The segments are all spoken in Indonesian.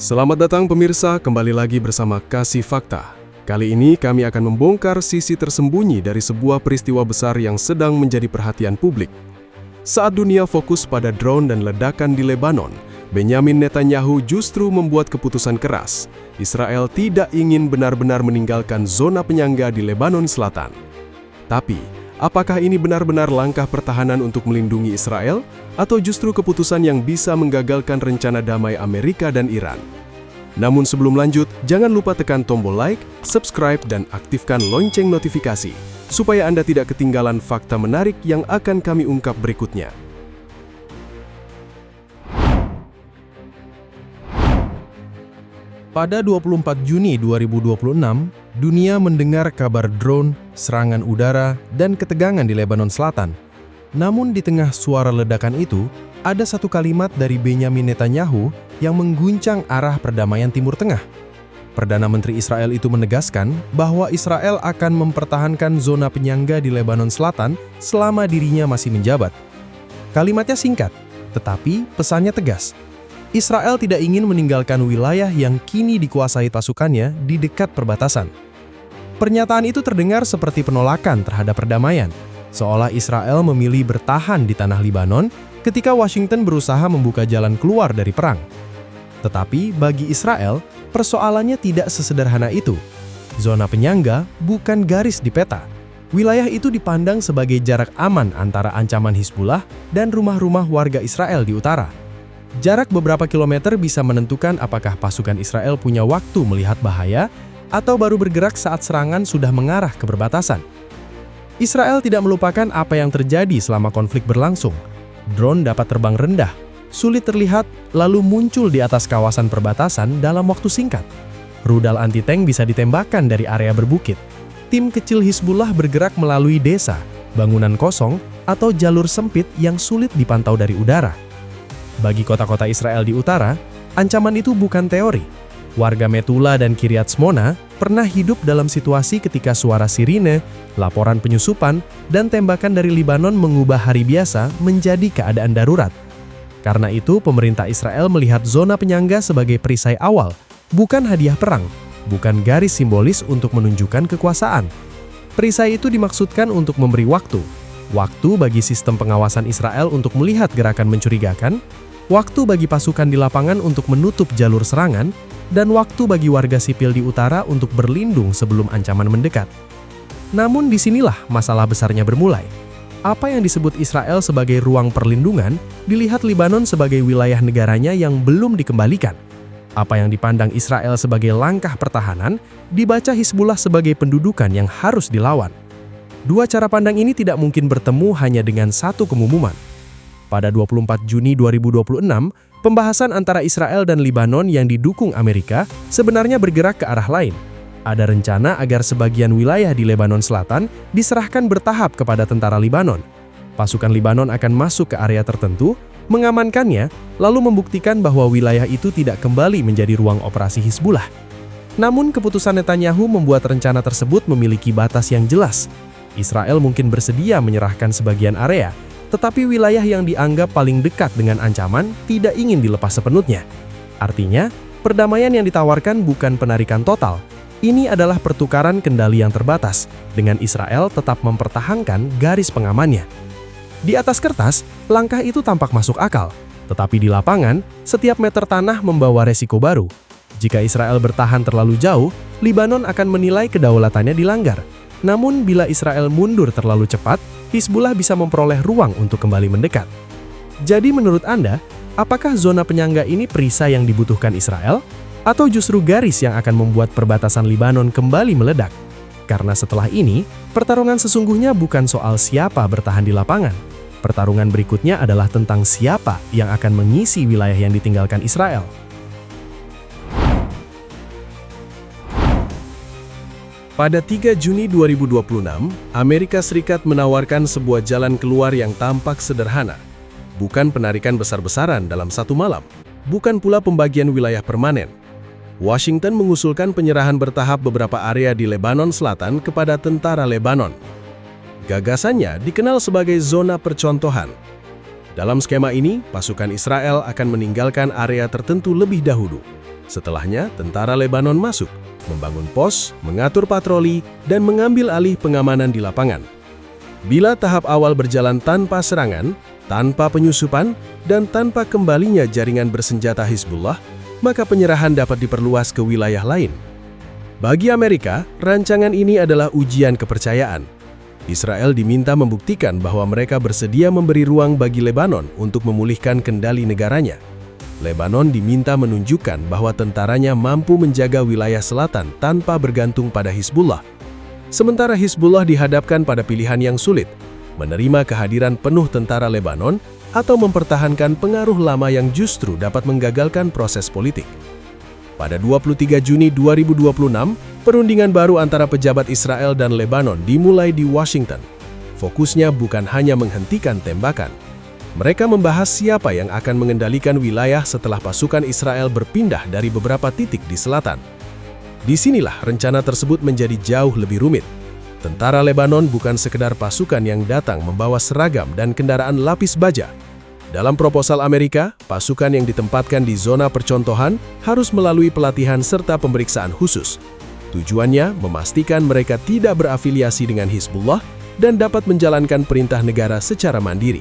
Selamat datang pemirsa, kembali lagi bersama Kasih Fakta. Kali ini kami akan membongkar sisi tersembunyi dari sebuah peristiwa besar yang sedang menjadi perhatian publik. Saat dunia fokus pada drone dan ledakan di Lebanon, Benyamin Netanyahu justru membuat keputusan keras. Israel tidak ingin benar-benar meninggalkan zona penyangga di Lebanon Selatan. Tapi, apakah ini benar-benar langkah pertahanan untuk melindungi Israel? Atau justru keputusan yang bisa menggagalkan rencana damai Amerika dan Iran? Namun sebelum lanjut, jangan lupa tekan tombol like, subscribe, dan aktifkan lonceng notifikasi, supaya Anda tidak ketinggalan fakta menarik yang akan kami ungkap berikutnya. Pada 24 Juni 2026, dunia mendengar kabar drone, serangan udara, dan ketegangan di Lebanon Selatan. Namun di tengah suara ledakan itu, ada satu kalimat dari Benyamin Netanyahu yang mengguncang arah perdamaian Timur Tengah. Perdana Menteri Israel itu menegaskan bahwa Israel akan mempertahankan zona penyangga di Lebanon Selatan selama dirinya masih menjabat. Kalimatnya singkat, tetapi pesannya tegas. Israel tidak ingin meninggalkan wilayah yang kini dikuasai pasukannya di dekat perbatasan. Pernyataan itu terdengar seperti penolakan terhadap perdamaian, seolah Israel memilih bertahan di tanah Lebanon ketika Washington berusaha membuka jalan keluar dari perang. Tetapi bagi Israel, persoalannya tidak sesederhana itu. Zona penyangga bukan garis di peta. Wilayah itu dipandang sebagai jarak aman antara ancaman Hizbullah dan rumah-rumah warga Israel di utara. Jarak beberapa kilometer bisa menentukan apakah pasukan Israel punya waktu melihat bahaya atau baru bergerak saat serangan sudah mengarah ke perbatasan. Israel tidak melupakan apa yang terjadi selama konflik berlangsung. Drone dapat terbang rendah, sulit terlihat, lalu muncul di atas kawasan perbatasan dalam waktu singkat. Rudal anti-tank bisa ditembakkan dari area berbukit. Tim kecil Hizbullah bergerak melalui desa, bangunan kosong, atau jalur sempit yang sulit dipantau dari udara. Bagi kota-kota Israel di utara, ancaman itu bukan teori. Warga Metula dan Kiryat Shmona pernah hidup dalam situasi ketika suara sirine, laporan penyusupan, dan tembakan dari Lebanon mengubah hari biasa menjadi keadaan darurat. Karena itu, pemerintah Israel melihat zona penyangga sebagai perisai awal, bukan hadiah perang, bukan garis simbolis untuk menunjukkan kekuasaan. Perisai itu dimaksudkan untuk memberi waktu bagi sistem pengawasan Israel untuk melihat gerakan mencurigakan, waktu bagi pasukan di lapangan untuk menutup jalur serangan, dan waktu bagi warga sipil di utara untuk berlindung sebelum ancaman mendekat. Namun disinilah masalah besarnya bermulai. Apa yang disebut Israel sebagai ruang perlindungan, dilihat Lebanon sebagai wilayah negaranya yang belum dikembalikan. Apa yang dipandang Israel sebagai langkah pertahanan, dibaca Hizbullah sebagai pendudukan yang harus dilawan. Dua cara pandang ini tidak mungkin bertemu hanya dengan satu pengumuman. Pada 24 Juni 2026, pembahasan antara Israel dan Lebanon yang didukung Amerika sebenarnya bergerak ke arah lain. Ada rencana agar sebagian wilayah di Lebanon Selatan diserahkan bertahap kepada tentara Lebanon. Pasukan Lebanon akan masuk ke area tertentu, mengamankannya, lalu membuktikan bahwa wilayah itu tidak kembali menjadi ruang operasi Hizbullah. Namun keputusan Netanyahu membuat rencana tersebut memiliki batas yang jelas. Israel mungkin bersedia menyerahkan sebagian area, tetapi wilayah yang dianggap paling dekat dengan ancaman tidak ingin dilepas sepenuhnya. Artinya, perdamaian yang ditawarkan bukan penarikan total. Ini adalah pertukaran kendali yang terbatas, dengan Israel tetap mempertahankan garis pengamannya. Di atas kertas, langkah itu tampak masuk akal. Tetapi di lapangan, setiap meter tanah membawa resiko baru. Jika Israel bertahan terlalu jauh, Lebanon akan menilai kedaulatannya dilanggar. Namun bila Israel mundur terlalu cepat, Hizbullah bisa memperoleh ruang untuk kembali mendekat. Jadi menurut Anda, apakah zona penyangga ini perisai yang dibutuhkan Israel? Atau justru garis yang akan membuat perbatasan Lebanon kembali meledak? Karena setelah ini, pertarungan sesungguhnya bukan soal siapa bertahan di lapangan. Pertarungan berikutnya adalah tentang siapa yang akan mengisi wilayah yang ditinggalkan Israel. Pada 3 Juni 2026, Amerika Serikat menawarkan sebuah jalan keluar yang tampak sederhana. Bukan penarikan besar-besaran dalam satu malam, bukan pula pembagian wilayah permanen. Washington mengusulkan penyerahan bertahap beberapa area di Lebanon Selatan kepada tentara Lebanon. Gagasannya dikenal sebagai zona percontohan. Dalam skema ini, pasukan Israel akan meninggalkan area tertentu lebih dahulu. Setelahnya, tentara Lebanon masuk, membangun pos, mengatur patroli, dan mengambil alih pengamanan di lapangan. Bila tahap awal berjalan tanpa serangan, tanpa penyusupan, dan tanpa kembalinya jaringan bersenjata Hizbullah, maka penyerahan dapat diperluas ke wilayah lain. Bagi Amerika, rancangan ini adalah ujian kepercayaan. Israel diminta membuktikan bahwa mereka bersedia memberi ruang bagi Lebanon untuk memulihkan kendali negaranya. Lebanon diminta menunjukkan bahwa tentaranya mampu menjaga wilayah selatan tanpa bergantung pada Hizbullah. Sementara Hizbullah dihadapkan pada pilihan yang sulit, menerima kehadiran penuh tentara Lebanon atau mempertahankan pengaruh lama yang justru dapat menggagalkan proses politik. Pada 23 Juni 2026, perundingan baru antara pejabat Israel dan Lebanon dimulai di Washington. Fokusnya bukan hanya menghentikan tembakan. Mereka membahas siapa yang akan mengendalikan wilayah setelah pasukan Israel berpindah dari beberapa titik di selatan. Disinilah rencana tersebut menjadi jauh lebih rumit. Tentara Lebanon bukan sekedar pasukan yang datang membawa seragam dan kendaraan lapis baja. Dalam proposal Amerika, pasukan yang ditempatkan di zona percontohan harus melalui pelatihan serta pemeriksaan khusus. Tujuannya memastikan mereka tidak berafiliasi dengan Hizbullah dan dapat menjalankan perintah negara secara mandiri.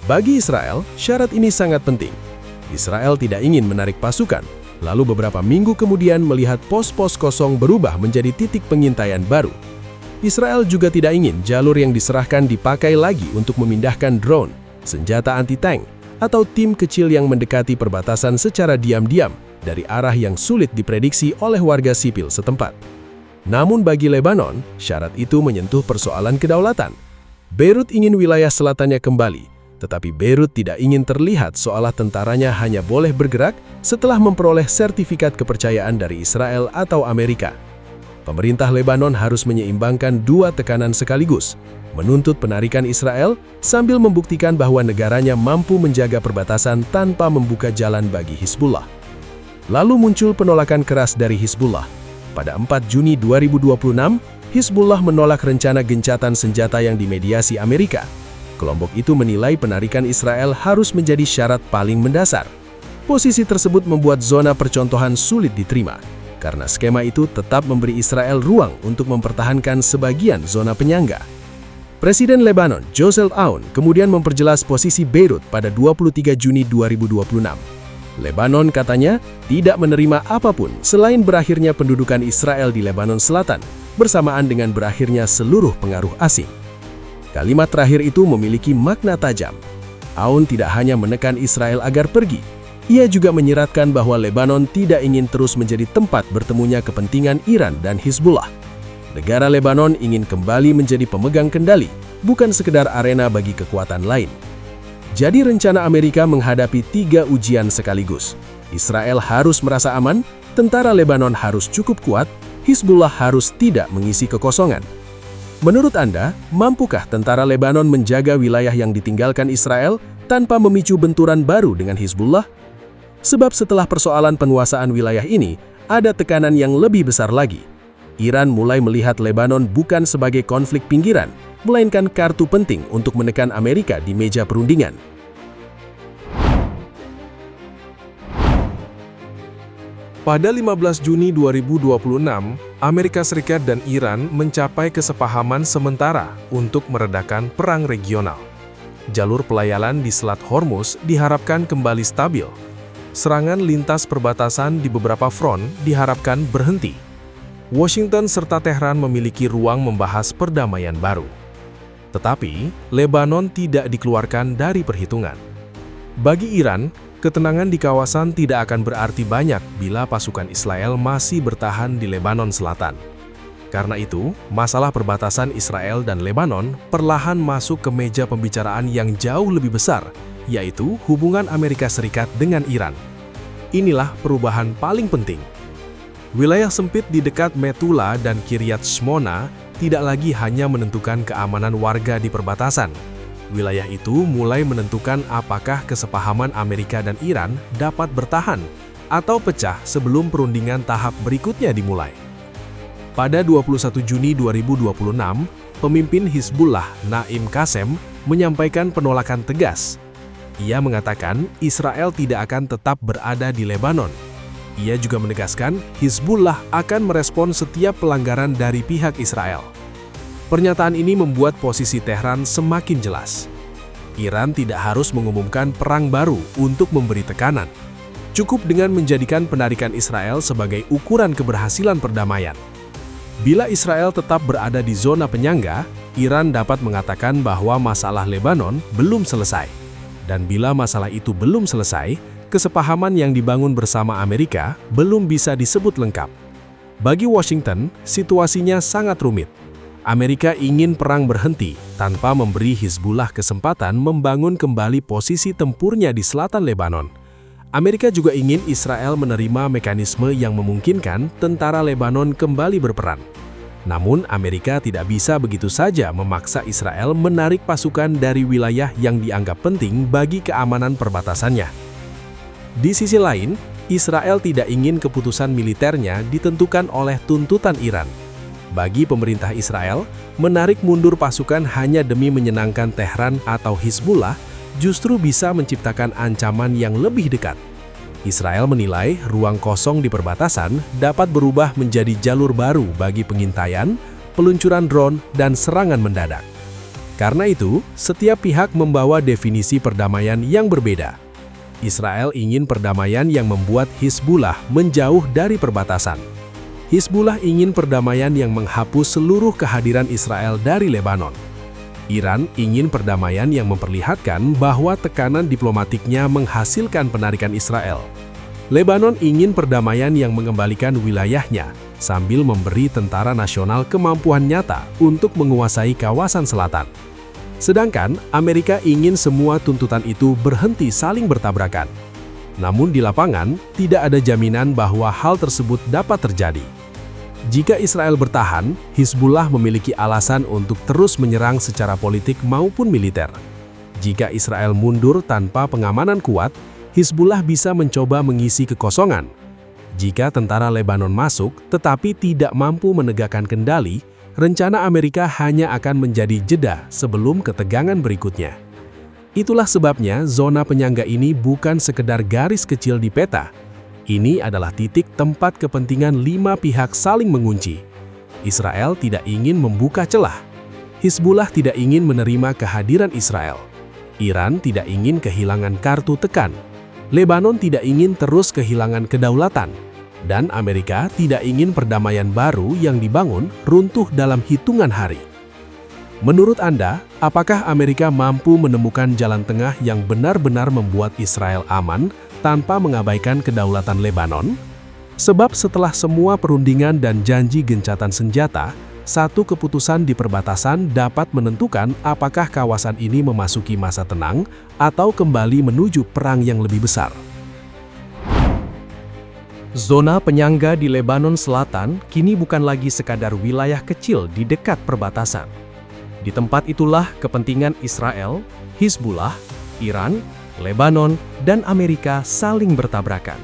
Bagi Israel, syarat ini sangat penting. Israel tidak ingin menarik pasukan, lalu beberapa minggu kemudian melihat pos-pos kosong berubah menjadi titik pengintaian baru. Israel juga tidak ingin jalur yang diserahkan dipakai lagi untuk memindahkan drone, senjata anti-tank, atau tim kecil yang mendekati perbatasan secara diam-diam dari arah yang sulit diprediksi oleh warga sipil setempat. Namun bagi Lebanon, syarat itu menyentuh persoalan kedaulatan. Beirut ingin wilayah selatannya kembali, tetapi Beirut tidak ingin terlihat seolah tentaranya hanya boleh bergerak setelah memperoleh sertifikat kepercayaan dari Israel atau Amerika. Pemerintah Lebanon harus menyeimbangkan dua tekanan sekaligus, menuntut penarikan Israel sambil membuktikan bahwa negaranya mampu menjaga perbatasan tanpa membuka jalan bagi Hizbullah. Lalu muncul penolakan keras dari Hizbullah. Pada 4 Juni 2026, Hizbullah menolak rencana gencatan senjata yang dimediasi Amerika. Kelompok itu menilai penarikan Israel harus menjadi syarat paling mendasar. Posisi tersebut membuat zona percontohan sulit diterima, karena skema itu tetap memberi Israel ruang untuk mempertahankan sebagian zona penyangga. Presiden Lebanon, Joseph Aoun, kemudian memperjelas posisi Beirut pada 23 Juni 2026. Lebanon katanya tidak menerima apapun selain berakhirnya pendudukan Israel di Lebanon Selatan, bersamaan dengan berakhirnya seluruh pengaruh asing. Kalimat terakhir itu memiliki makna tajam. Aoun tidak hanya menekan Israel agar pergi, ia juga menyiratkan bahwa Lebanon tidak ingin terus menjadi tempat bertemunya kepentingan Iran dan Hizbullah. Negara Lebanon ingin kembali menjadi pemegang kendali, bukan sekedar arena bagi kekuatan lain. Jadi rencana Amerika menghadapi 3 ujian sekaligus. Israel harus merasa aman, tentara Lebanon harus cukup kuat, Hizbullah harus tidak mengisi kekosongan. Menurut Anda, mampukah tentara Lebanon menjaga wilayah yang ditinggalkan Israel tanpa memicu benturan baru dengan Hizbullah? Sebab setelah persoalan penguasaan wilayah ini, ada tekanan yang lebih besar lagi. Iran mulai melihat Lebanon bukan sebagai konflik pinggiran, melainkan kartu penting untuk menekan Amerika di meja perundingan. Pada 15 Juni 2026, Amerika Serikat dan Iran mencapai kesepahaman sementara untuk meredakan perang regional. Jalur pelayaran di Selat Hormuz diharapkan kembali stabil. Serangan lintas perbatasan di beberapa front diharapkan berhenti. Washington serta Tehran memiliki ruang membahas perdamaian baru. Tetapi, Lebanon tidak dikeluarkan dari perhitungan. Bagi Iran, ketenangan di kawasan tidak akan berarti banyak bila pasukan Israel masih bertahan di Lebanon Selatan. Karena itu, masalah perbatasan Israel dan Lebanon perlahan masuk ke meja pembicaraan yang jauh lebih besar, yaitu hubungan Amerika Serikat dengan Iran. Inilah perubahan paling penting. Wilayah sempit di dekat Metula dan Kiryat Shmona tidak lagi hanya menentukan keamanan warga di perbatasan. Wilayah itu mulai menentukan apakah kesepahaman Amerika dan Iran dapat bertahan atau pecah sebelum perundingan tahap berikutnya dimulai. Pada 21 Juni 2026, pemimpin Hizbullah Naim Qassem menyampaikan penolakan tegas. Ia mengatakan Israel tidak akan tetap berada di Lebanon. Ia juga menegaskan Hizbullah akan merespon setiap pelanggaran dari pihak Israel. Pernyataan ini membuat posisi Tehran semakin jelas. Iran tidak harus mengumumkan perang baru untuk memberi tekanan. Cukup dengan menjadikan penarikan Israel sebagai ukuran keberhasilan perdamaian. Bila Israel tetap berada di zona penyangga, Iran dapat mengatakan bahwa masalah Lebanon belum selesai. Dan bila masalah itu belum selesai, kesepahaman yang dibangun bersama Amerika belum bisa disebut lengkap. Bagi Washington, situasinya sangat rumit. Amerika ingin perang berhenti tanpa memberi Hizbullah kesempatan membangun kembali posisi tempurnya di selatan Lebanon. Amerika juga ingin Israel menerima mekanisme yang memungkinkan tentara Lebanon kembali berperan. Namun, Amerika tidak bisa begitu saja memaksa Israel menarik pasukan dari wilayah yang dianggap penting bagi keamanan perbatasannya. Di sisi lain, Israel tidak ingin keputusan militernya ditentukan oleh tuntutan Iran. Bagi pemerintah Israel, menarik mundur pasukan hanya demi menyenangkan Tehran atau Hizbullah justru bisa menciptakan ancaman yang lebih dekat. Israel menilai ruang kosong di perbatasan dapat berubah menjadi jalur baru bagi pengintaian, peluncuran drone, dan serangan mendadak. Karena itu, setiap pihak membawa definisi perdamaian yang berbeda. Israel ingin perdamaian yang membuat Hizbullah menjauh dari perbatasan. Hizbullah ingin perdamaian yang menghapus seluruh kehadiran Israel dari Lebanon. Iran ingin perdamaian yang memperlihatkan bahwa tekanan diplomatiknya menghasilkan penarikan Israel. Lebanon ingin perdamaian yang mengembalikan wilayahnya, sambil memberi tentara nasional kemampuan nyata untuk menguasai kawasan selatan. Sedangkan Amerika ingin semua tuntutan itu berhenti saling bertabrakan. Namun di lapangan, tidak ada jaminan bahwa hal tersebut dapat terjadi. Jika Israel bertahan, Hizbullah memiliki alasan untuk terus menyerang secara politik maupun militer. Jika Israel mundur tanpa pengamanan kuat, Hizbullah bisa mencoba mengisi kekosongan. Jika tentara Lebanon masuk tetapi tidak mampu menegakkan kendali, rencana Amerika hanya akan menjadi jeda sebelum ketegangan berikutnya. Itulah sebabnya zona penyangga ini bukan sekedar garis kecil di peta. Ini adalah titik tempat kepentingan 5 pihak saling mengunci. Israel tidak ingin membuka celah. Hizbullah tidak ingin menerima kehadiran Israel. Iran tidak ingin kehilangan kartu tekan. Lebanon tidak ingin terus kehilangan kedaulatan. Dan Amerika tidak ingin perdamaian baru yang dibangun runtuh dalam hitungan hari. Menurut Anda, apakah Amerika mampu menemukan jalan tengah yang benar-benar membuat Israel aman tanpa mengabaikan kedaulatan Lebanon? Sebab setelah semua perundingan dan janji gencatan senjata, satu keputusan di perbatasan dapat menentukan apakah kawasan ini memasuki masa tenang atau kembali menuju perang yang lebih besar. Zona penyangga di Lebanon Selatan kini bukan lagi sekadar wilayah kecil di dekat perbatasan. Di tempat itulah kepentingan Israel, Hizbullah, Iran, Lebanon, dan Amerika saling bertabrakan.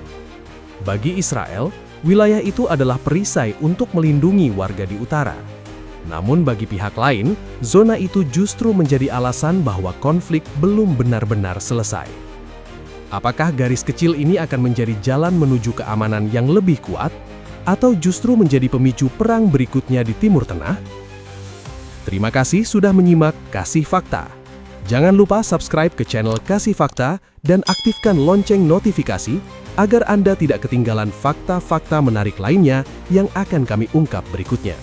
Bagi Israel, wilayah itu adalah perisai untuk melindungi warga di utara. Namun bagi pihak lain, zona itu justru menjadi alasan bahwa konflik belum benar-benar selesai. Apakah garis kecil ini akan menjadi jalan menuju keamanan yang lebih kuat, atau justru menjadi pemicu perang berikutnya di Timur Tengah? Terima kasih sudah menyimak Kasih Fakta. Jangan lupa subscribe ke channel Kasih Fakta dan aktifkan lonceng notifikasi agar Anda tidak ketinggalan fakta-fakta menarik lainnya yang akan kami ungkap berikutnya.